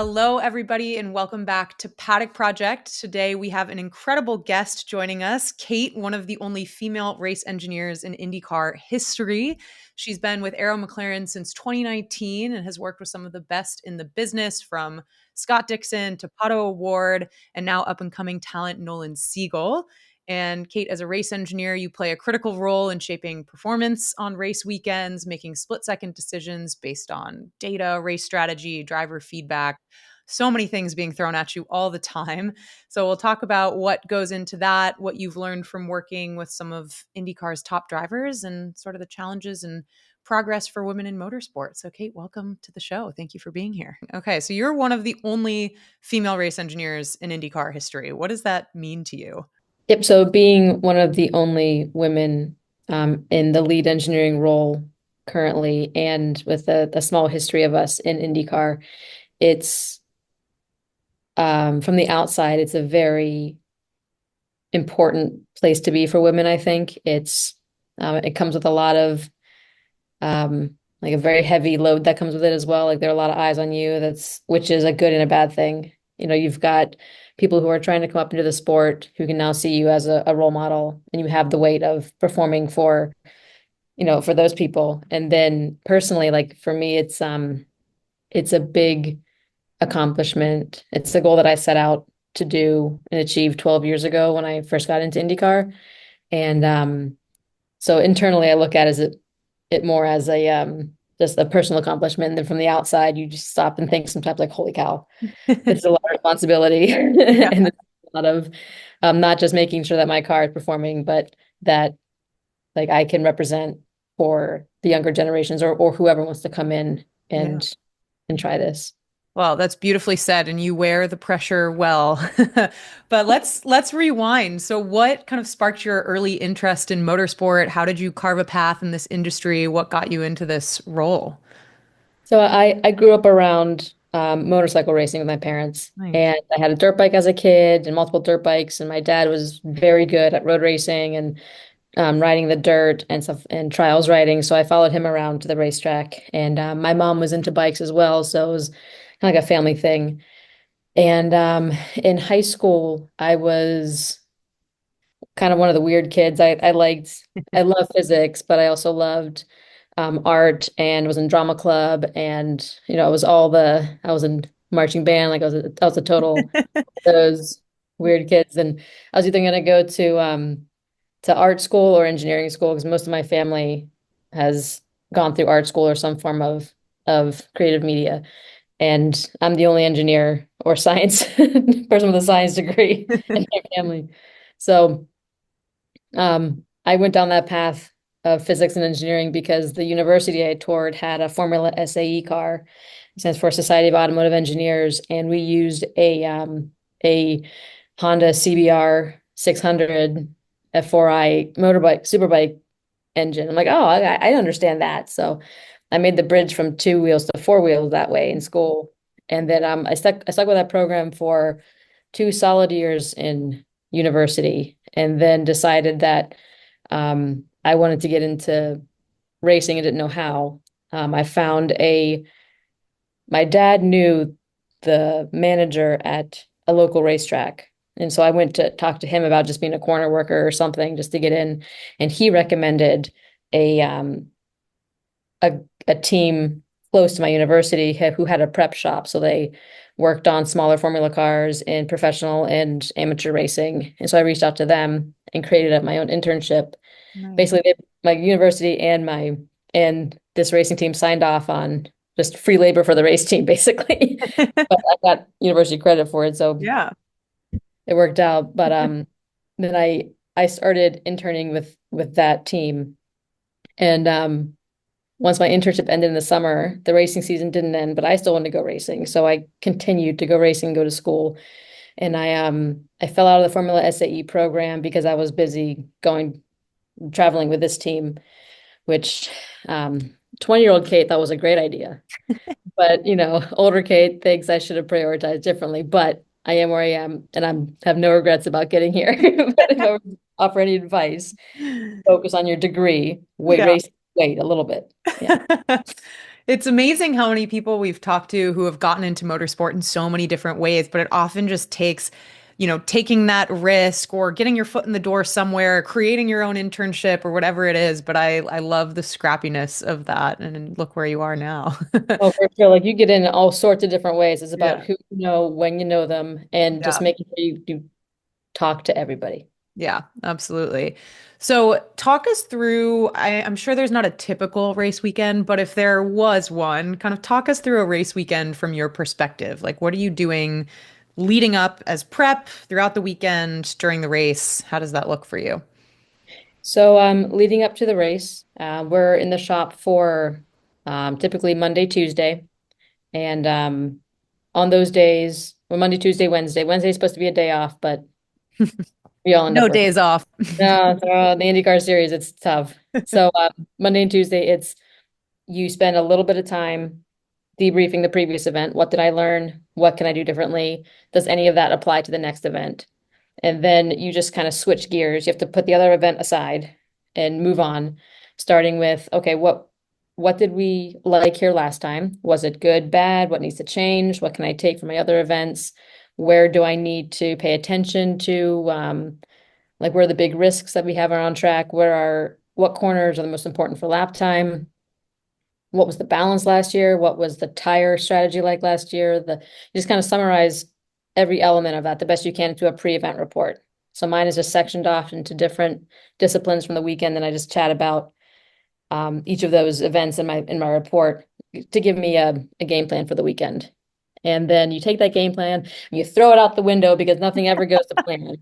Hello, everybody, and welcome back to Paddock Project. Today, we have an incredible guest joining us, Kate, one of the only female race engineers in INDYCAR history. She's been with Arrow McLaren since 2019 and has worked with some of the best in the business, from Scott Dixon to Pato O'Ward, and now up-and-coming talent Nolan Siegel. And Kate, as a race engineer, you play a critical role in shaping performance on race weekends, making split-second decisions based on data, race strategy, driver feedback. So many things being thrown at you all the time. So we'll talk about what goes into that, what you've learned from working with some of IndyCar's top drivers, and sort of the challenges and progress for women in motorsport. So Kate, welcome to the show. Thank you for being here. Okay, so you're one of the only female race engineers in IndyCar history. What does that mean to you? Yep. So being one of the only women in the lead engineering role currently, and with a small history of us in IndyCar, it's from the outside, it's a very important place to be for women, I think. It comes with a lot of like a very heavy load that comes with it as well. Like there are a lot of eyes on you, which is a good and a bad thing. You've got people who are trying to come up into the sport who can now see you as a role model, and you have the weight of performing for those people. And then personally, like for me, it's a big accomplishment. It's a goal that I set out to do and achieve 12 years ago when I first got into IndyCar. And so internally I look at it more as a just a personal accomplishment. And then from the outside, you just stop and think sometimes like, holy cow, it's a lot of responsibility. Yeah. And it's a lot of not just making sure that my car is performing, but that like I can represent for the younger generations or whoever wants to come in Yeah. and try this. Well, that's beautifully said, and you wear the pressure well. But let's rewind. So what kind of sparked your early interest in motorsport? How did you carve a path in this industry? What got you into this role? So I grew up around motorcycle racing with my parents, Nice. and I had a dirt bike as a kid and multiple dirt bikes, and my dad was very good at road racing and riding the dirt and stuff and trials riding. So I followed him around to the racetrack, and my mom was into bikes as well, so it was kind of like a family thing. And in high school, I was kind of one of the weird kids. I love physics, but I also loved art and was in drama club, and I was in marching band. Like I was a total those weird kids, and I was either going to go to art school or engineering school because most of my family has gone through art school or some form of creative media, and I'm the only engineer or science person with a science degree in my family. So I went down that path of physics and engineering because the university I toured had a Formula SAE car, it stands for Society of Automotive Engineers, and we used a Honda CBR 600 F4i motorbike superbike engine. I'm like, oh, I understand that. So I made the bridge from two wheels to four wheels that way in school, and then I stuck with that program for 2 solid years in university, and then decided that I wanted to get into racing and didn't know how. I found my dad knew the manager at a local racetrack. And so I went to talk to him about just being a corner worker or something just to get in. And he recommended a a, a team close to my university who had a prep shop. So they worked on smaller formula cars in professional and amateur racing. And so I reached out to them and created my own internship. Nice. Basically, my university and this racing team signed off on just free labor for the race team, basically. But I got university credit for it, so Yeah. it worked out. But then I started interning with that team, and once my internship ended in the summer, the racing season didn't end, but I still wanted to go racing, so I continued to go racing, go to school, and I fell out of the Formula SAE program because I was busy going traveling with this team, which 20-year-old Kate thought was a great idea. But, older Kate thinks I should have prioritized differently. But I am where I am, and have no regrets about getting here. But if I were to offer any advice, focus on your degree, Yeah. wait a little bit. Yeah. It's amazing how many people we've talked to who have gotten into motorsport in so many different ways, but it often just takes, taking that risk or getting your foot in the door somewhere, creating your own internship or whatever it is. But I love the scrappiness of that. And look where you are now. Oh, for sure. Like you get in all sorts of different ways. It's about Yeah. who you know, when you know them, and just Yeah. making sure you talk to everybody. Yeah, absolutely. So, talk us through. I'm sure there's not a typical race weekend, but if there was one, kind of talk us through a race weekend from your perspective. Like, what are you doing leading up as prep throughout the weekend during the race? How does that look for you? So, leading up to the race, we're in the shop for typically Monday, Tuesday, and on those days, well, Monday, Tuesday, Wednesday. Wednesday's supposed to be a day off, but we all end up No working. days off. No, so the IndyCar series, it's tough. So, Monday and Tuesday, it's you spend a little bit of time debriefing the previous event. What did I learn? What can I do differently? Does any of that apply to the next event? And then you just kind of switch gears. You have to put the other event aside and move on, starting with, okay, what did we like here last time? Was it good, bad? What needs to change? What can I take from my other events? Where do I need to pay attention to? Like where are the big risks that we have around track? What corners are the most important for lap time? What was the balance last year? What was the tire strategy like last year? You just kind of summarize every element of that the best you can into a pre-event report. So mine is just sectioned off into different disciplines from the weekend, and I just chat about each of those events in my report to give me a game plan for the weekend. And then you take that game plan and you throw it out the window because nothing ever goes to plan.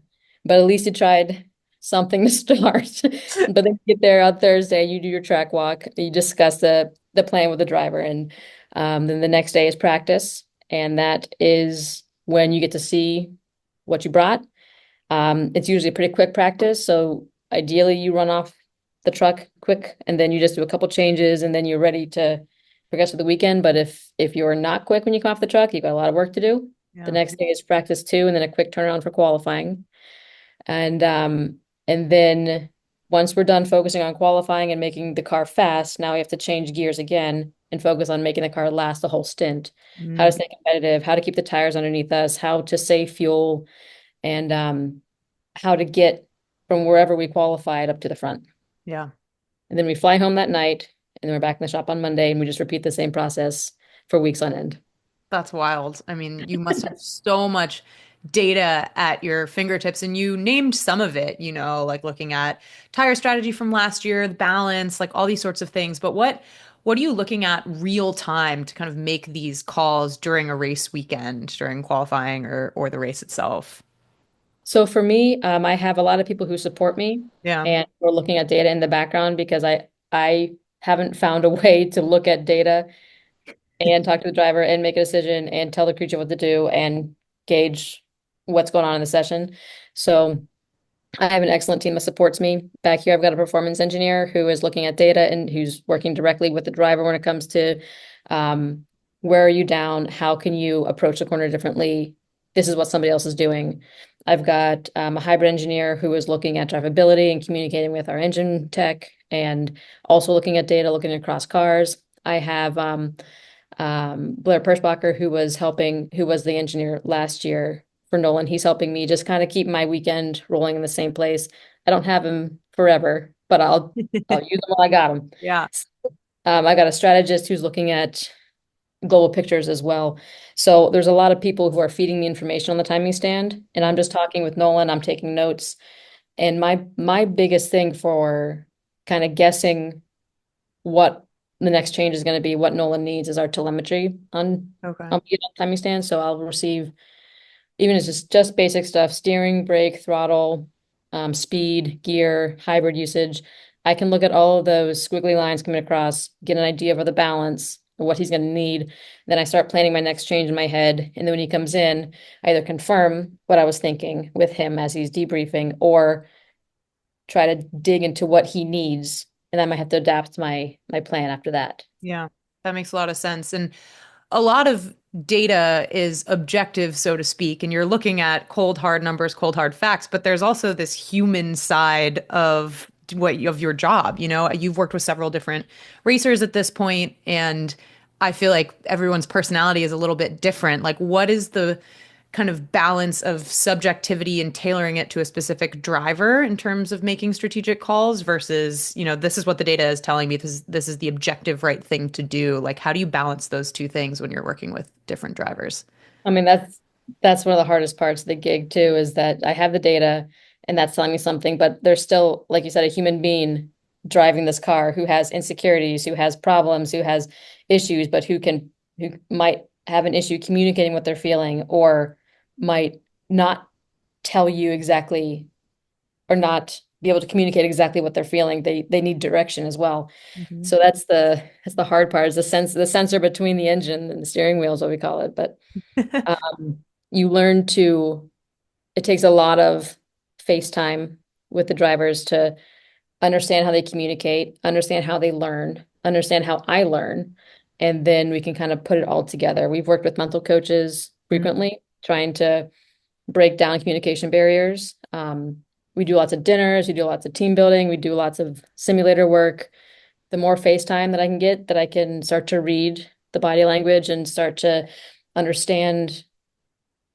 But at least you tried something to start. But then you get there on Thursday, you do your track walk, you discuss the plan with the driver, and then the next day is practice, and that is when you get to see what you brought. It's usually a pretty quick practice, so ideally you run off the truck quick, and then you just do a couple changes, and then you're ready to progress to the weekend. But if you're not quick when you come off the truck, you've got a lot of work to do. The Yeah. next day is practice two, and then a quick turnaround for qualifying. And then once we're done focusing on qualifying and making the car fast, now we have to change gears again and focus on making the car last the whole stint. How to Mm, stay competitive, how to keep the tires underneath us, how to save fuel, and how to get from wherever we qualified up to the front. yeah. And then we fly home that night, and then we're back in the shop on Monday, and we just repeat the same process for weeks on end. That's wild. I mean, you must have so much data at your fingertips, and you named some of it, like looking at tire strategy from last year, the balance, like all these sorts of things. But what are you looking at real time to kind of make these calls during a race weekend, during qualifying or the race itself? So for me, I have a lot of people who support me, Yeah. and we're looking at data in the background because I haven't found a way to look at data and talk to the driver and make a decision and tell the creature what to do and gauge what's going on in the session. So I have an excellent team that supports me. Back here, I've got a performance engineer who is looking at data and who's working directly with the driver when it comes to um, where are you down? How can you approach the corner differently? This is what somebody else is doing. I've got a hybrid engineer who is looking at drivability and communicating with our engine tech and also looking at data, looking across cars. I have Blair Perschbacher, who was the engineer last year for Nolan. He's helping me just kind of keep my weekend rolling in the same place. I don't have him forever, but I'll use him while I got him. Yeah. I got a strategist who's looking at global pictures as well. So there's a lot of people who are feeding me information on the timing stand, and I'm just talking with Nolan. I'm taking notes, and my biggest thing for kind of guessing what the next change is going to be, what Nolan needs, is our telemetry Okay. on timing stand. So I'll receive, even if it's just basic stuff, steering, brake, throttle, speed, gear, hybrid usage. I can look at all of those squiggly lines coming across, get an idea of the balance, what he's going to need. Then I start planning my next change in my head. And then when he comes in, I either confirm what I was thinking with him as he's debriefing or try to dig into what he needs. And I might have to adapt my plan after that. Yeah. That makes a lot of sense. And a lot of data is objective, so to speak, and you're looking at cold hard numbers, cold hard facts, but there's also this human side of your job. You've worked with several different racers at this point, and I feel like everyone's personality is a little bit different. Like, what is the kind of balance of subjectivity and tailoring it to a specific driver in terms of making strategic calls versus, this is what the data is telling me. This is the objective right thing to do. Like, how do you balance those two things when you're working with different drivers? I mean, that's one of the hardest parts of the gig too, is that I have the data and that's telling me something, but there's still, like you said, a human being driving this car who has insecurities, who has problems, who has issues, but who might have an issue communicating what they're feeling or might not tell you exactly or not be able to communicate exactly what they're feeling. They need direction as well. Mhm. So that's the hard part is the sensor between the engine and the steering wheel is what we call it. But um, you learn to, it takes a lot of face time with the drivers to understand how they communicate, understand how they learn, understand how I learn, and then we can kind of put it all together. We've worked with mental coaches Mm. frequently, trying to break down communication barriers. We do lots of dinners, we do lots of team building, we do lots of simulator work. The more face time that I can get, that I can start to read the body language and start to understand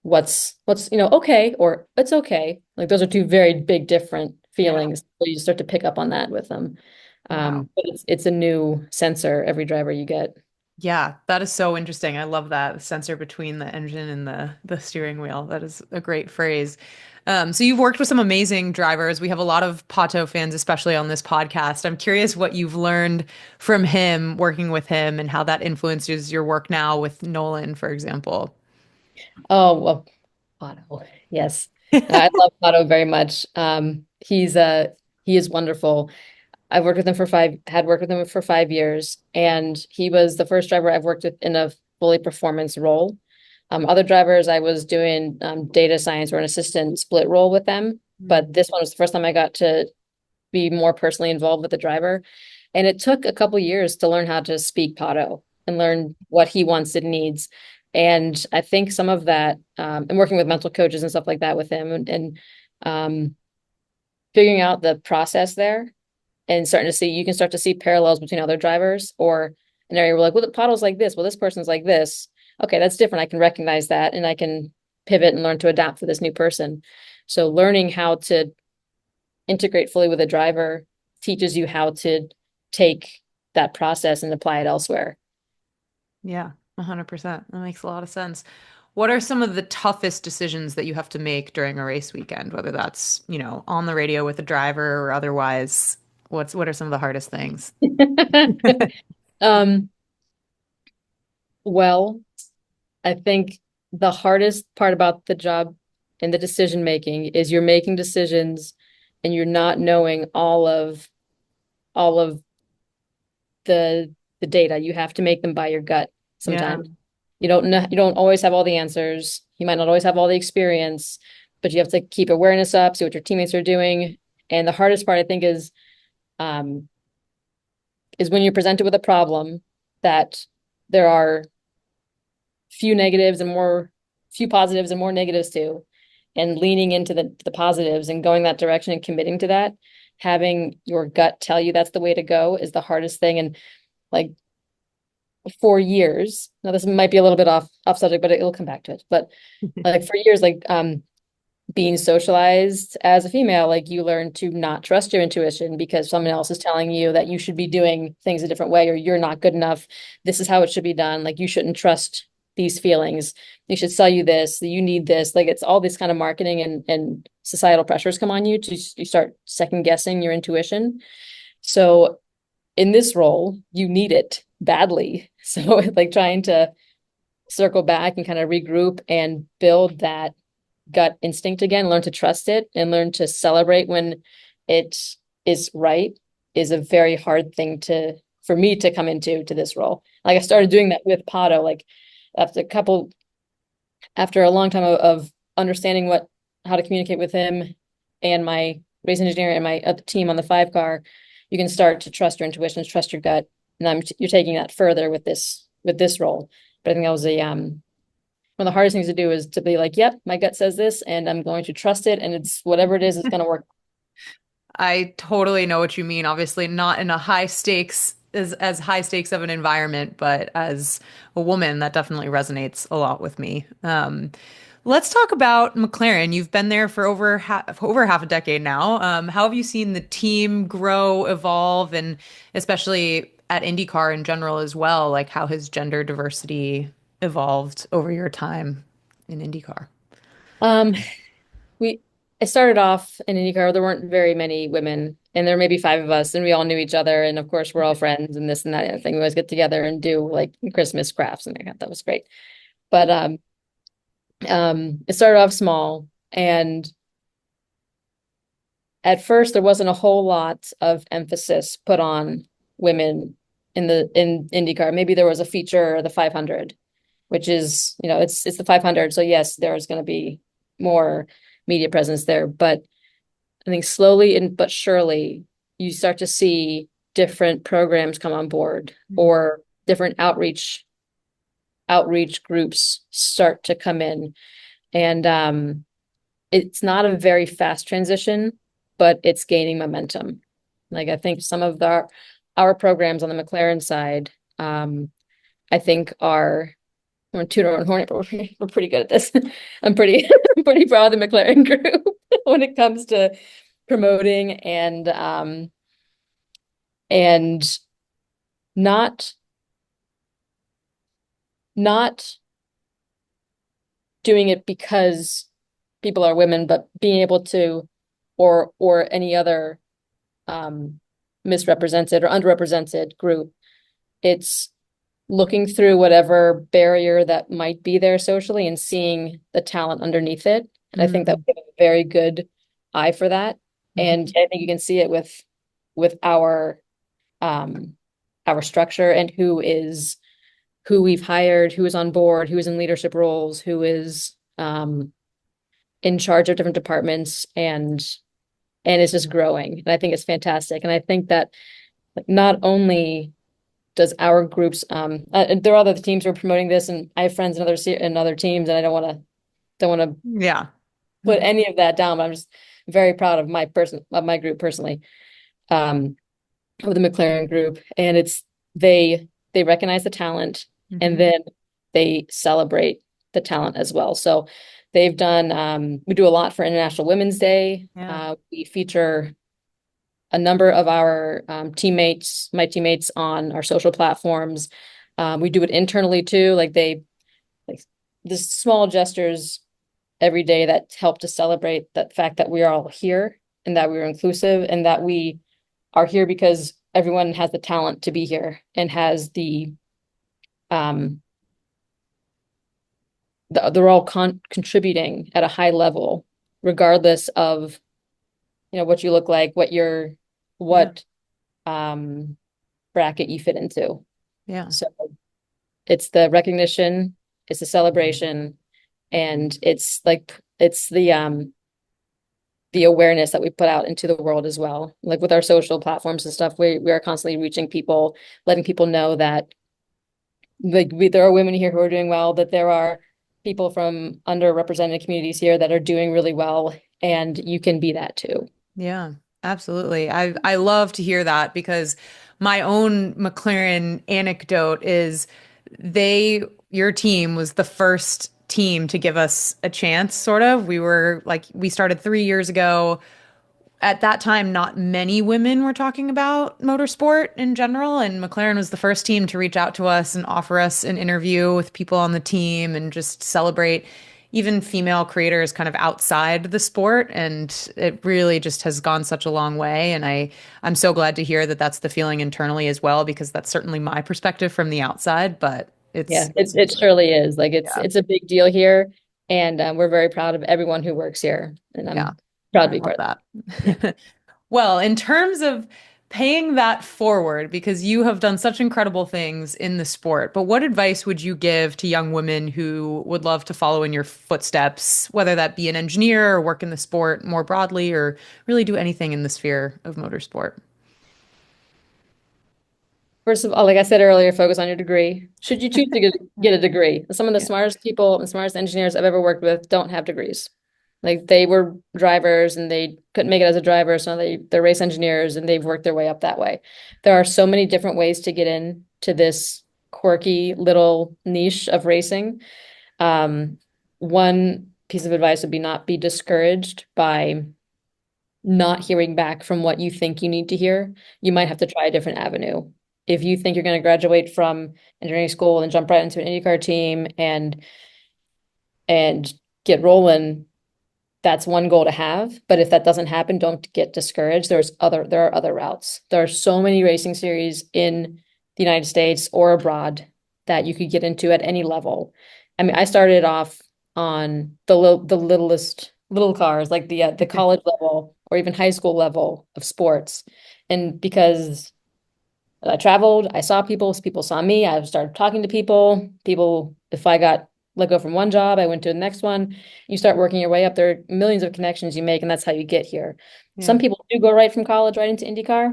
what's okay or it's okay. Like those are two very big different Yeah. feelings. So you start to pick up on that with them. Wow. But it's a new sensor every driver you get. Yeah, that is so interesting. I love that, the sensor between the engine and the steering wheel. That is a great phrase. So you've worked with some amazing drivers. We have a lot of Pato fans, especially on this podcast. I'm curious what you've learned from him, working with him, and how that influences your work now with Nolan, for example. Oh, well, Pato. Yes. I love Pato very much. He is wonderful. Had worked with him for 5 years, and he was the first driver I've worked with in a fully performance role. Other drivers, I was doing data science or an assistant split role with them, Mm. but this one was the first time I got to be more personally involved with the driver. And it took a couple years to learn how to speak Pato and learn what he wants and needs. And I think some of that, and working with mental coaches and stuff like that with him, and um, figuring out the process there and you can start to see parallels between other drivers or an area where like, well, the Pato's like this, well, this person's like this. Okay, that's different. I can recognize that and I can pivot and learn to adapt for this new person. So learning how to integrate fully with a driver teaches you how to take that process and apply it elsewhere. Yeah, 100%. That makes a lot of sense. What are some of the toughest decisions that you have to make during a race weekend, whether that's, on the radio with the driver or otherwise? What are some of the hardest things? Um, well, I think the hardest part about the job and the decision making is you're making decisions and you're not knowing all of the data. You have to make them by your gut Yeah. sometimes. You don't always have all the answers. You might not always have all the experience, but you have to keep awareness up, see what your teammates are doing. And the hardest part, I think, um, is when you're presented with a problem that there are few positives and more negatives too, and leaning into the positives and going that direction and committing to that, having your gut tell you that's the way to go is the hardest thing. And like for years, now this might be a little bit off subject, but it'll come back to it. But like for years, being socialized as a female, like you learn to not trust your intuition because someone else is telling you that you should be doing things a different way or you're not good enough. This is how it should be done. Like you shouldn't trust these feelings. They should sell you this, you need this. Like it's all this kind of marketing and societal pressures come on you to you start second guessing your intuition. So in this role, you need it badly. So like trying to circle back and kind of regroup and build that gut instinct again, learn to trust it and learn to celebrate when it is right is a very hard thing to for me to come into to this role. Like I started doing that with Pato, like after a couple after a long time of understanding what how to communicate with him and my race engineer and my team on the 5 car, you can start to trust your intuition, trust your gut, and you're taking that further with this role. But I think that was a one of the hardest things to do is to be like, yep, my gut says this, and I'm going to trust it, and it's whatever it's going to work. I totally know what you mean. Obviously, not in a high stakes as high stakes of an environment, but as a woman, that definitely resonates a lot with me. Let's talk about McLaren. You've been there for over half a decade now. How have you seen the team grow, evolve, and especially at IndyCar in general as well? Like, how has gender diversity evolved over your time in IndyCar? Um, we I started off in IndyCar. There weren't very many women, and there were maybe five of us, and we all knew each other. And of course, we're all friends, and this and that and thing. We always get together and do like Christmas crafts, and I thought that was great. But it started off small, and at first there wasn't a whole lot of emphasis put on women in IndyCar. Maybe there was a feature, the 500, which is, it's the 500. So yes, there's going to be more media presence there, but I think slowly and but surely you start to see different programs come on board or different outreach groups start to come in. And it's not a very fast transition, but it's gaining momentum. Like I think some of our programs on the McLaren side, I think are I'm gonna toot our own horn, but we're pretty good at this. I'm pretty I'm pretty proud of the McLaren group when it comes to promoting and not not doing it because people are women, but being able to or any other misrepresented or underrepresented group. It's looking through whatever barrier that might be there socially and seeing the talent underneath it. And I think that we have a very good eye for that. And I think you can see it with our structure and who we've hired, who is on board, who is in leadership roles, who is in charge of different departments and it's just growing. And I think it's fantastic. And I think that like, not only does our groups there are other teams who are promoting this, and I have friends in other teams, and I don't want to Yeah. put any of that down, but I'm just very proud of my group personally, of the McLaren group. And it's they recognize the talent and then they celebrate the talent as well. So they've done we do a lot for International Women's Day. Yeah. We feature a number of our my teammates on our social platforms. We do it internally too. Like the small gestures every day that help to celebrate that fact that we are all here and that we're inclusive and that we are here because everyone has the talent to be here and has they're all contributing at a high level, regardless of what you look like, what bracket you fit into. Yeah. So it's the recognition, it's the celebration, and it's the awareness that we put out into the world as well. Like with our social platforms and stuff, we are constantly reaching people, letting people know that there are women here who are doing well, that there are people from underrepresented communities here that are doing really well, and you can be that too. Yeah, absolutely. I love to hear that because my own McLaren anecdote is your team was the first team to give us a chance, sort of. We started 3 years ago. At that time, not many women were talking about motorsport in general, and McLaren was the first team to reach out to us and offer us an interview with people on the team and just celebrate even female creators kind of outside the sport. And it really just has gone such a long way. And I'm so glad to hear that that's the feeling internally as well, because that's certainly my perspective from the outside, but Yeah, it seems it like, surely is. Like yeah, it's a big deal here, and we're very proud of everyone who works here, and yeah, I'm proud to I be love part of it. that. Well, in terms of paying that forward, because you have done such incredible things in the sport, but what advice would you give to young women who would love to follow in your footsteps, whether that be an engineer or work in the sport more broadly, or really do anything in the sphere of motorsport? First of all, like I said earlier, focus on your degree. Should you choose to get a degree? Some of the Yeah. smartest people and smartest engineers I've ever worked with don't have degrees. Like they were drivers and they couldn't make it as a driver, so they're race engineers and they've worked their way up that way. There are so many different ways to get into this quirky little niche of racing. One piece of advice would be not be discouraged by not hearing back from what you think you need to hear. You might have to try a different avenue. If you think you're going to graduate from engineering school and jump right into an IndyCar team and get rolling, that's one goal to have. But if that doesn't happen, don't get discouraged. There are other routes. There are so many racing series in the United States or abroad that you could get into at any level. I mean, I started off on the littlest little cars, like the college level or even high school level of sports. And because I traveled, I saw people saw me, I started talking to people. People, if I got let go from one job, I went to the next one. You start working your way up. There are millions of connections you make, and that's how you get here. Some Yeah. people do go right from college right into IndyCar,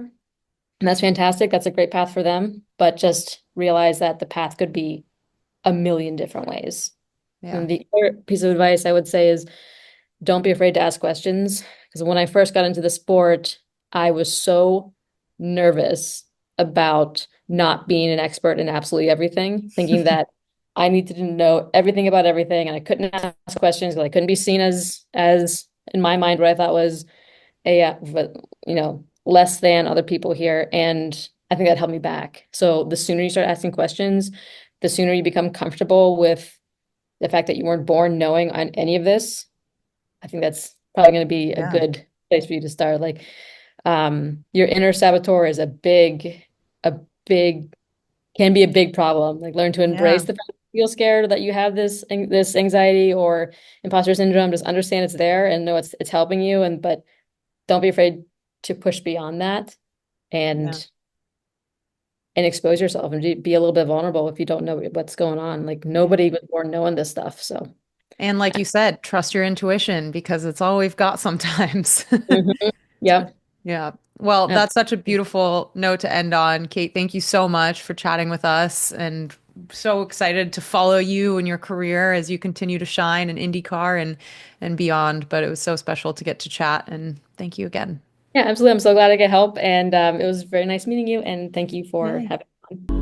and that's fantastic. That's a great path for them. But just realize that the path could be a million different ways. Yeah. And the other piece of advice I would say is don't be afraid to ask questions. Because when I first got into the sport, I was so nervous about not being an expert in absolutely everything, thinking that I needed to know everything about everything, and I couldn't ask questions because I couldn't be seen as in my mind what I thought was a less than other people here, and I think that held me back. So the sooner you start asking questions, the sooner you become comfortable with the fact that you weren't born knowing on any of this. I think that's probably going to be a Yeah. good place for you to start. Like, your inner saboteur is a big, can be a big problem. Like, learn to embrace Yeah. the fact that you feel scared that you have this anxiety or imposter syndrome. Just understand it's there and know it's helping you. But don't be afraid to push beyond that Yeah. and and expose yourself and be a little bit vulnerable if you don't know what's going on. Like, Yeah. nobody was born knowing this stuff. So, And like you said, trust your intuition because it's all we've got sometimes. mhm. Yep. Yeah. Well, that's such a Absolutely. beautiful note to end on. Kate, thank you so much for chatting with us and so excited to follow you and your career as you continue to shine in IndyCar and beyond. But it was so special to get to chat and thank you again. Yeah, absolutely. I'm so glad I could help. And it was very nice meeting you. And thank you for Yay. having me on.